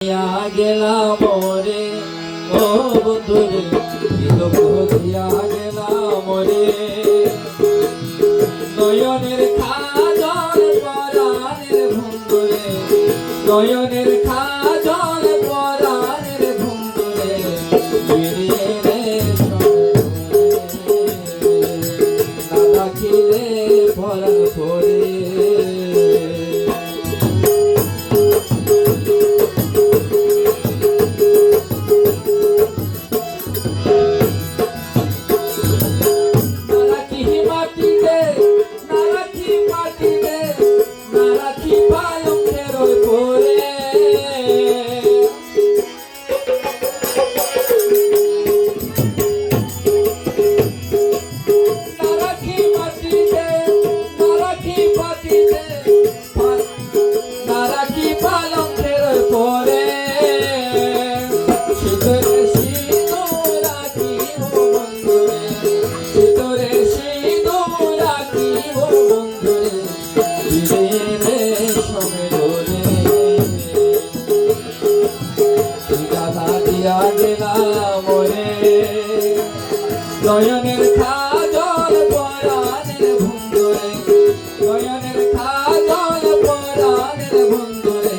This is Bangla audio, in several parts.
গেলাম রে ও বন্ধুরে, দুঃখ দিয়া গেলাম রে। নয়নের কাজল পরাণের বন্ধুরে, নয়নের কাজল পরাণের বন্ধুরে, ফিরিয়ে রে না ডাকিলে পরাণ করে। নয়নের কাজল পরাণের বন্ধুরে, নয়নের কাজল পরাণের বন্ধুরে,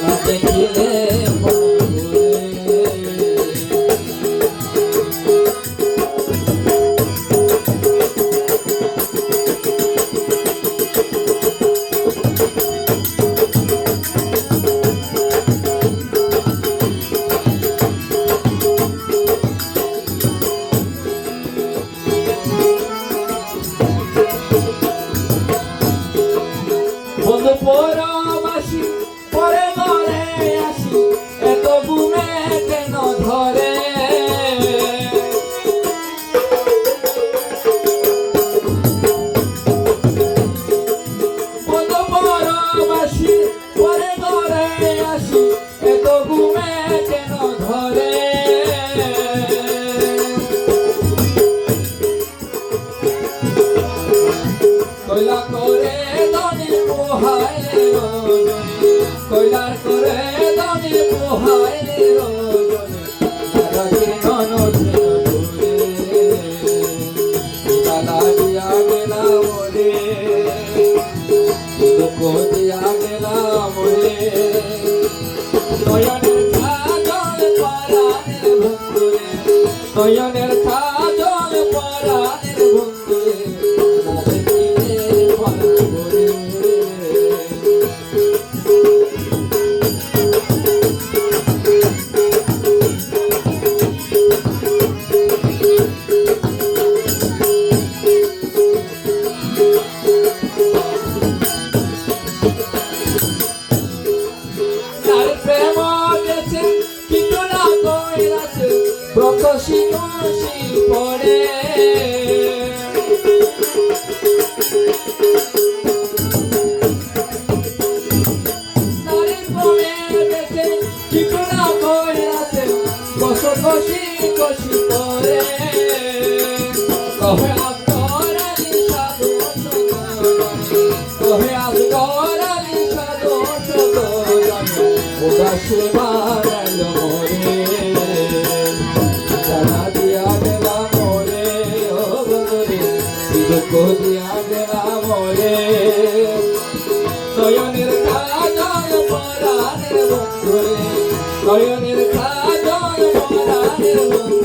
না দেখিলে পরবাসী পরে ঘরে আসি, এত ঘুমে কেন ধরে? পরবাসী পরে ঘরে আসি, এত ঘুমে কেন ধরে? কইলা করে ধনী পোহাইলে রজনী, কইলার করে ধনী পোহাইলে রজনী, রাখি ননদে ঘুরে গালা দিয়া গেলাম রে, দুঃখ দিয়া গেলাম রে। নয়নের কাজল পরাণের বন্ধুরে, নয়নের কাজল পরাণের বন্ধুরে, প্রকাশী পড়ে নারীর প্রেমে দেখে ঠিকনা কইরাছে, কষি কষি পড়ে কহে আজগরালি সাধু কহে আজগরালি সাধু উদাসী মারাল মরে। দিয়া গেলাম রে, নয়নের কাজল পরাণের বন্ধুরে, নয়নের কাজল পরাণের বন্ধুরে।